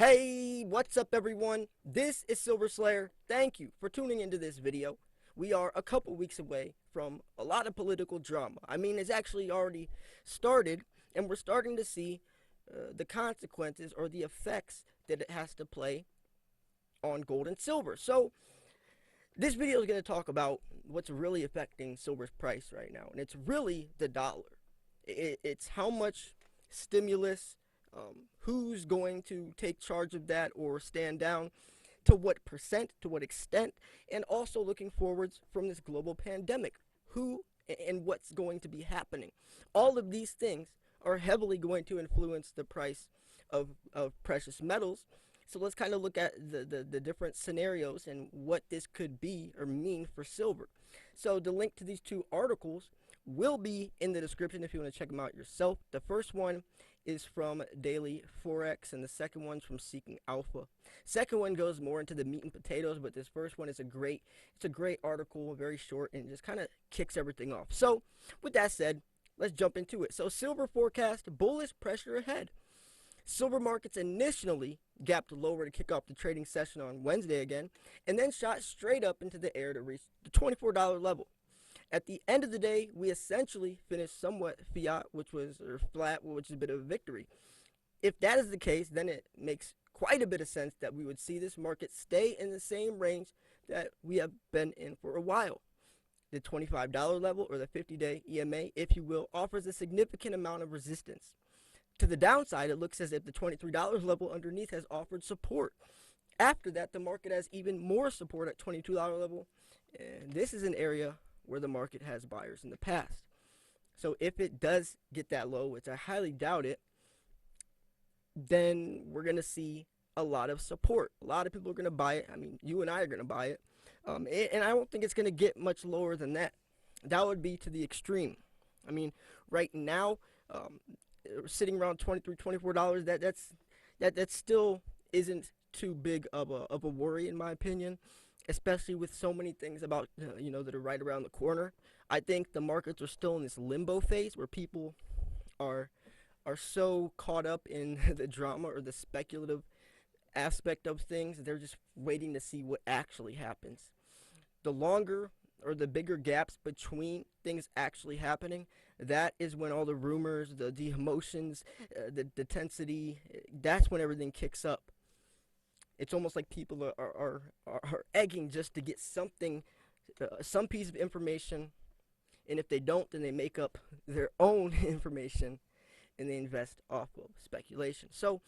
Hey, what's up everyone? This is Silver Slayer. Thank you for tuning into this video. We are a couple weeks away from a lot of political drama. It's actually already started, and we're starting to see the consequences or the effects that it has to play on gold and silver. So, this video is going to talk about what's really affecting silver's price right now, and it's really the dollar. It's how much stimulus, who's going to take charge of that or stand down, to what percent, to what extent, and also looking forwards from this global pandemic, who and what's going to be happening. All of these things are heavily going to influence the price of precious metals. So let's kind of look at the different scenarios and what this could be or mean for silver. So the link to these two articles will be in the description if you want to check them out yourself. The first one is from Daily Forex, and the second one's from Seeking Alpha. Second one goes more into the meat and potatoes, but this first one is a great article, very short, and just kind of kicks everything off. So with that said, let's jump into it. So silver forecast, bullish pressure ahead. Silver markets initially gapped lower to kick off the trading session on Wednesday again, and then shot straight up into the air to reach the $24 level. At the end of the day, we essentially finished somewhat fiat, or flat, which is a bit of a victory. If that is the case, then it makes quite a bit of sense that we would see this market stay in the same range that we have been in for a while. The $25 level, or the 50-day EMA, if you will, offers a significant amount of resistance. To the downside, it looks as if the $23 level underneath has offered support. After that, the market has even more support at $22 level, and this is an area where the market has buyers in the past. So if it does get that low, which I highly doubt it, then we're going to see a lot of support. A lot of people are going to buy it. You and I are going to buy it. And I don't think it's going to get much lower than that. That would be to the extreme. Right now, sitting around $23, $24, that still isn't too big of a worry in my opinion, especially with so many things about that are right around the corner. I think the markets are still in this limbo phase where people are so caught up in the drama or the speculative aspect of things. They're just waiting to see what actually happens. The longer or the bigger gaps between things actually happening, that is when all the rumors, the emotions, the intensity, that's when everything kicks up. It's almost like people are egging just to get something, some piece of information, and if they don't, then they make up their own information and they invest off of speculation. So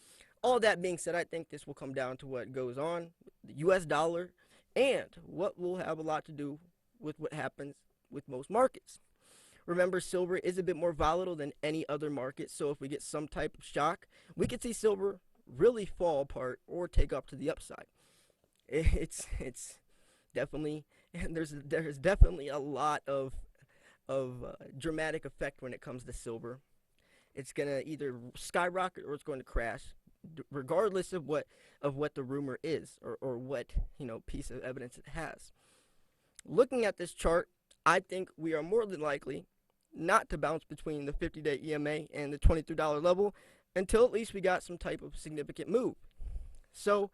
all that being said, I think this will come down to what goes on with the US dollar and what will have a lot to do with what happens with most markets. Remember, silver is a bit more volatile than any other market, so if we get some type of shock, we could see silver really fall apart or take up to the upside. It's definitely, and there's definitely a lot of dramatic effect when it comes to silver. It's gonna either skyrocket or it's going to crash, regardless of what the rumor is or what piece of evidence it has. Looking at this chart, I think we are more than likely not to bounce between the 50-day EMA and the $23 level until at least we got some type of significant move. So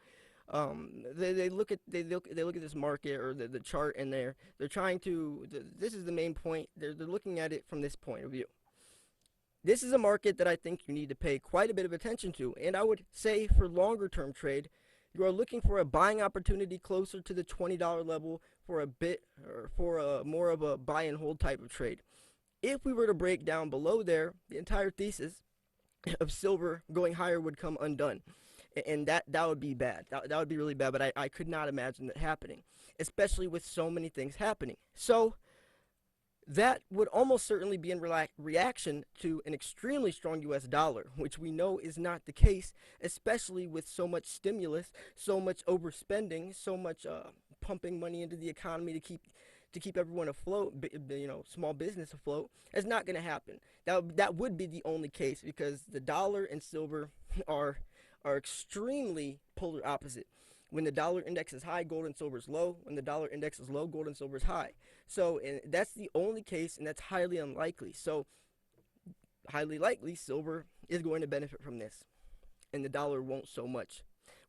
they look at this market or the chart, and they're trying to. This is the main point. They're looking at it from this point of view. This is a market that I think you need to pay quite a bit of attention to, and I would say for longer term trade, you are looking for a buying opportunity closer to the $20 level for a bit, or for a more of a buy and hold type of trade. If we were to break down below there, the entire thesis of silver going higher would come undone, and that would be bad. That would be really bad, but I could not imagine that happening, especially with so many things happening. So that would almost certainly be in reaction to an extremely strong US dollar, which we know is not the case, especially with so much stimulus, so much overspending, so much pumping money into the economy to keep everyone afloat, small business afloat. It's not going to happen. That would be the only case, because the dollar and silver are extremely polar opposite. When the dollar index is high, gold and silver is low. When the dollar index is low, gold and silver is high. So that's the only case, and that's highly unlikely. So highly likely silver is going to benefit from this, and the dollar won't so much.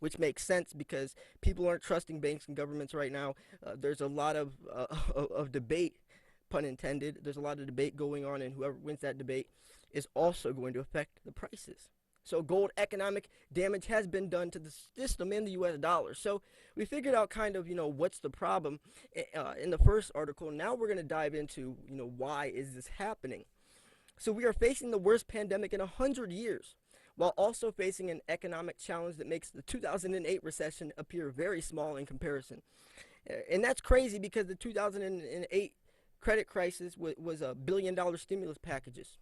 which makes sense because people aren't trusting banks and governments right now. There's a lot of of debate, pun intended. There's a lot of debate going on, and whoever wins that debate is also going to affect the prices. So gold economic damage has been done to the system and the U.S. dollar. So we figured out kind of what's the problem in the first article. Now we're going to dive into why is this happening. So we are facing the worst pandemic in 100 years, while also facing an economic challenge that makes the 2008 recession appear very small in comparison. And that's crazy because the 2008 credit crisis was $1 billion stimulus packages.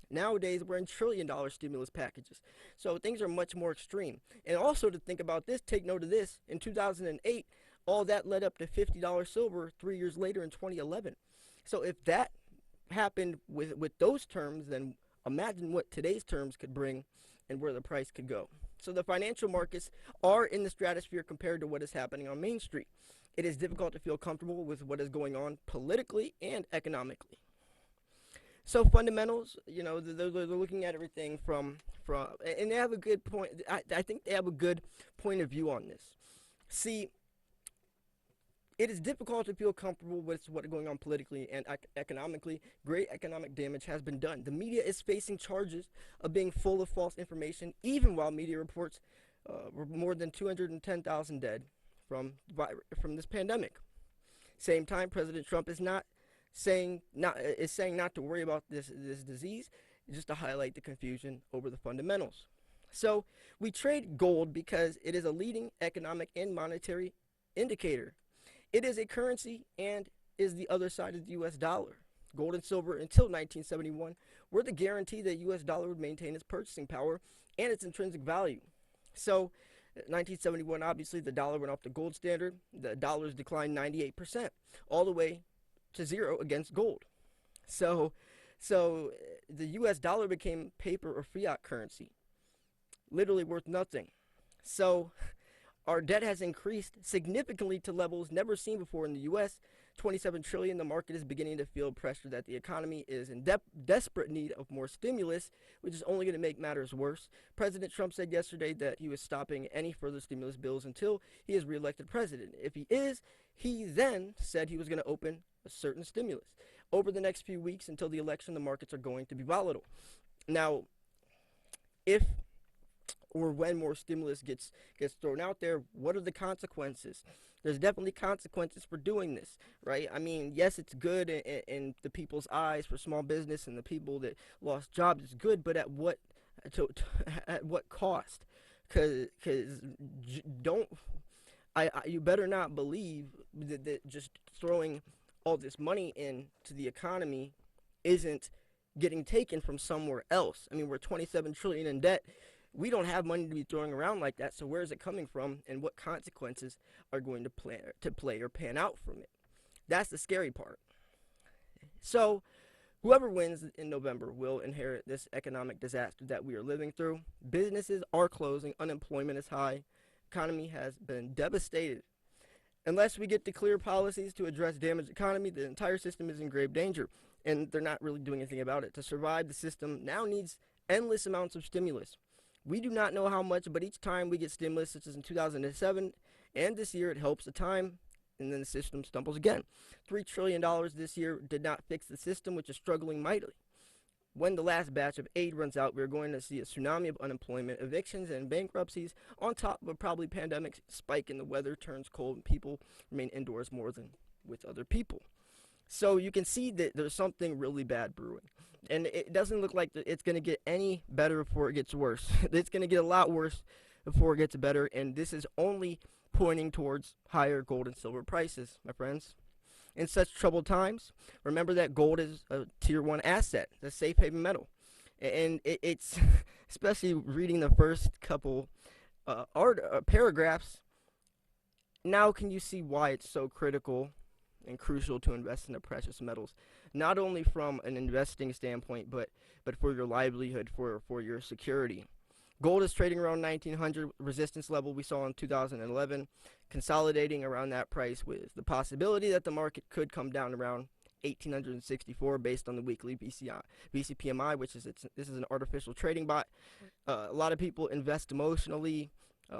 Nowadays, we're in $1 trillion stimulus packages. So things are much more extreme. And also to think about this, take note of this. In 2008, all that led up to $50 silver 3 years later in 2011. So if that happened with those terms, then imagine what today's terms could bring and where the price could go. So the financial markets are in the stratosphere compared to what is happening on Main Street. It is difficult to feel comfortable with what is going on politically and economically. So fundamentals, they're looking at everything from, and they have a good point. I think they have a good point of view on this. See, it is difficult to feel comfortable with what is going on politically and economically. Great economic damage has been done. The media is facing charges of being full of false information, even while media reports more than 210,000 dead from this pandemic. Same time, President Trump is saying not to worry about this disease, just to highlight the confusion over the fundamentals. So we trade gold because it is a leading economic and monetary indicator. It is a currency and is the other side of the U.S. dollar. Gold and silver until 1971 were the guarantee that U.S. dollar would maintain its purchasing power and its intrinsic value. So 1971, obviously, the dollar went off the gold standard. The dollars declined 98%, all the way to zero against gold. So the U.S. dollar became paper or fiat currency, literally worth nothing. So our debt has increased significantly to levels never seen before in the U.S. 27 trillion. The market is beginning to feel pressure that the economy is in desperate need of more stimulus, which is only going to make matters worse. President Trump said yesterday that he was stopping any further stimulus bills until he is reelected president. If he is, he then said he was going to open a certain stimulus. Over the next few weeks until the election, the markets are going to be volatile. Now, if or when more stimulus gets thrown out there, what are the consequences? There's definitely consequences for doing this, right? I mean, yes, it's good in the people's eyes for small business and the people that lost jobs. It's good, but at what at what cost? Because you better not believe that just throwing all this money into the economy isn't getting taken from somewhere else. I mean, we're 27 trillion in debt. We don't have money to be throwing around like that. So where is it coming from, and what consequences are going to play or pan out from it? That's the scary part. So whoever wins in November will inherit this economic disaster that we are living through. Businesses are closing. Unemployment is high. Economy has been devastated. Unless we get to clear policies to address damaged economy, the entire system is in grave danger, and they're not really doing anything about it. To survive, the system now needs endless amounts of stimulus. We do not know how much, but each time we get stimulus, such as in 2007 and this year, it helps the time, and then the system stumbles again. $3 trillion this year did not fix the system, which is struggling mightily. When the last batch of aid runs out, we're going to see a tsunami of unemployment, evictions, and bankruptcies, on top of a probably pandemic spike in the weather turns cold and people remain indoors more than with other people. So you can see that there's something really bad brewing. And it doesn't look like it's going to get any better before it gets worse. It's going to get a lot worse before it gets better, and this is only pointing towards higher gold and silver prices, my friends. In such troubled times, remember that gold is a tier 1 asset, a safe haven metal. And it's, especially reading the first couple paragraphs, now can you see why it's so critical and crucial to invest in the precious metals, not only from an investing standpoint, but for your livelihood, for your security. Gold is trading around 1900 resistance level we saw in 2011, consolidating around that price with the possibility that the market could come down around 1864 based on the weekly BCPMI, which is this is an artificial trading bot. A lot of people invest emotionally.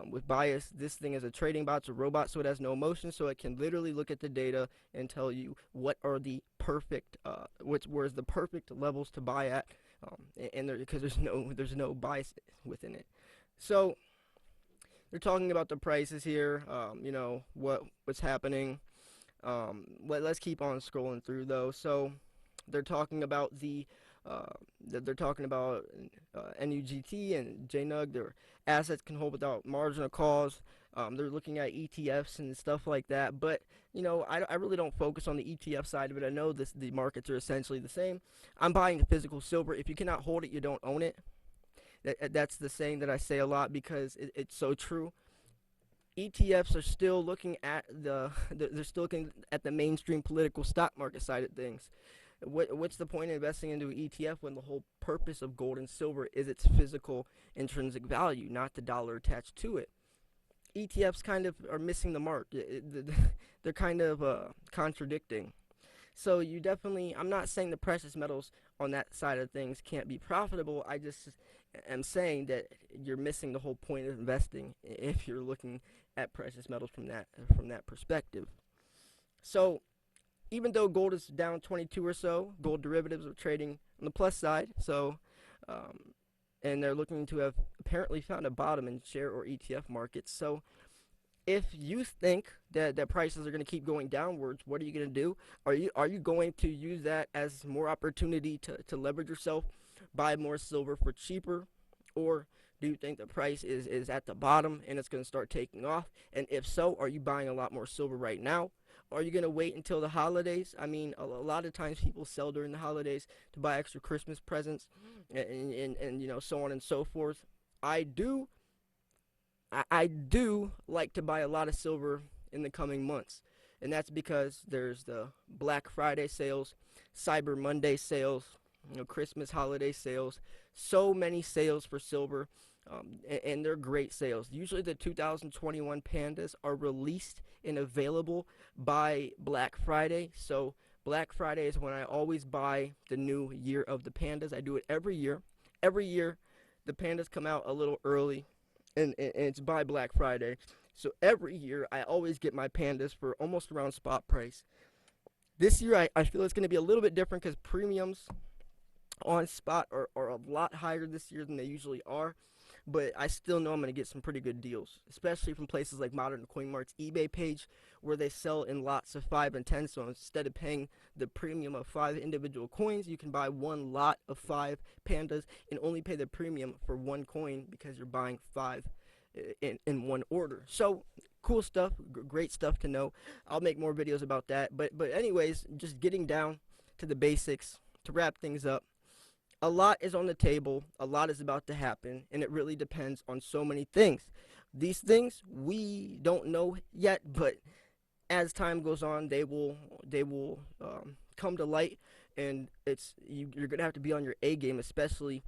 with bias. This thing is a trading bot, it's a robot, so it has no emotion, so it can literally look at the data and tell you what are the perfect, where's the perfect levels to buy at, and because there's no bias within it. So they're talking about the prices here, what's happening. Let's keep on scrolling through though. So they're talking about they're talking about NUGT and JNUG. Their assets can hold without marginal calls. They're looking at ETFs and stuff like that. But I really don't focus on the ETF side of it. I know the markets are essentially the same. I'm buying physical silver. If you cannot hold it, you don't own it. That's the saying that I say a lot because it's so true. ETFs are still looking at they're still looking at the mainstream political stock market side of things. What's the point of investing into an ETF when the whole purpose of gold and silver is its physical intrinsic value, not the dollar attached to it? ETFs kind of are missing the mark. They're kind of contradicting. So I'm not saying the precious metals on that side of things can't be profitable. I just am saying that you're missing the whole point of investing if you're looking at precious metals from that perspective. So even though gold is down 22 or so, gold derivatives are trading on the plus side. So, and they're looking to have apparently found a bottom in share or ETF markets. So, if you think that prices are going to keep going downwards, what are you going to do? Are you going to use that as more opportunity to leverage yourself, buy more silver for cheaper, or do you think the price is at the bottom and it's going to start taking off? And if so, are you buying a lot more silver right now? Are you going to wait until the holidays? I mean, a lot of times people sell during the holidays to buy extra Christmas presents and so on and so forth. I do like to buy a lot of silver in the coming months. And that's because there's the Black Friday sales, Cyber Monday sales, Christmas holiday sales, so many sales for silver, and they're great sales. Usually the 2021 pandas are released and available by Black Friday. So Black Friday is when I always buy the new year of the pandas. I do it every year. Every year, the pandas come out a little early, and it's by Black Friday. So every year, I always get my pandas for almost around spot price. This year, I feel it's going to be a little bit different because premiums on spot are a lot higher this year than they usually are. But I still know I'm going to get some pretty good deals, especially from places like Modern Coin Mart's eBay page, where they sell in lots of 5 and 10. So instead of paying the premium of 5 individual coins, you can buy one lot of 5 pandas and only pay the premium for one coin because you're buying 5 in one order. So cool stuff, great stuff to know. I'll make more videos about that. But anyways, just getting down to the basics to wrap things up. A lot is on the table, a lot is about to happen, and it really depends on so many things. These things we don't know yet, but as time goes on, they will come to light, and you're gonna have to be on your A game, especially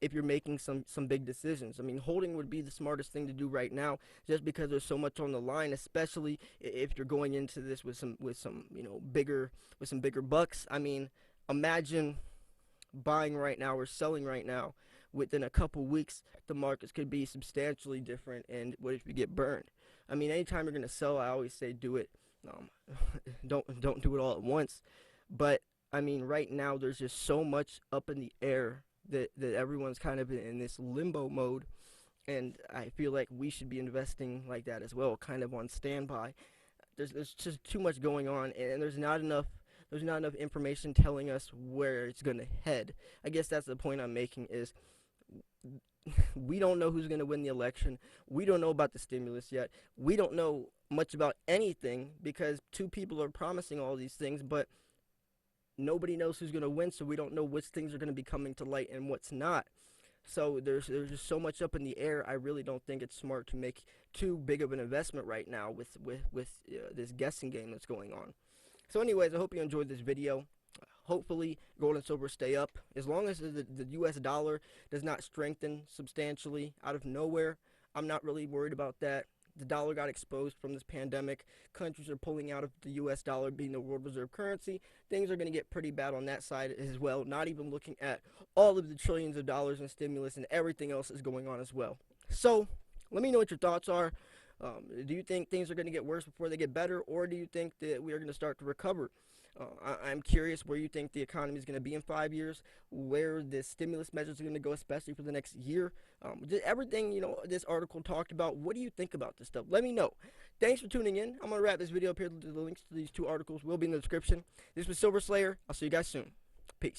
if you're making some big decisions. I mean, holding would be the smartest thing to do right now, just because there's so much on the line, especially if you're going into this with some bigger bucks. I mean, imagine buying right now or selling right now. Within a couple weeks, the markets could be substantially different. And what if you get burned? I mean, anytime you're gonna sell, I always say do it. Um, don't do it all at once. But I mean, right now there's just so much up in the air that everyone's kind of in this limbo mode, and I feel like we should be investing like that as well, kind of on standby. There's just too much going on, and there's not enough information telling us where it's going to head. I guess that's the point I'm making is we don't know who's going to win the election. We don't know about the stimulus yet. We don't know much about anything because two people are promising all these things, but nobody knows who's going to win, so we don't know which things are going to be coming to light and what's not. So there's just so much up in the air. I really don't think it's smart to make too big of an investment right now with this guessing game that's going on. So anyways, I hope you enjoyed this video. Hopefully, gold and silver stay up. As long as the U.S. dollar does not strengthen substantially out of nowhere, I'm not really worried about that. The dollar got exposed from this pandemic. Countries are pulling out of the U.S. dollar being the world reserve currency. Things are going to get pretty bad on that side as well, not even looking at all of the trillions of dollars in stimulus and everything else that's going on as well. So, Let me know what your thoughts are. Do you think things are going to get worse before they get better, or do you think that we are going to start to recover? I'm curious where you think the economy is going to be in 5 years, where the stimulus measures are going to go, especially for the next year. Everything this article talked about. What do you think about this stuff? Let me know. Thanks for tuning in. I'm going to wrap this video up here. The links to these two articles will be in the description. This was Silver Slayer. I'll see you guys soon. Peace.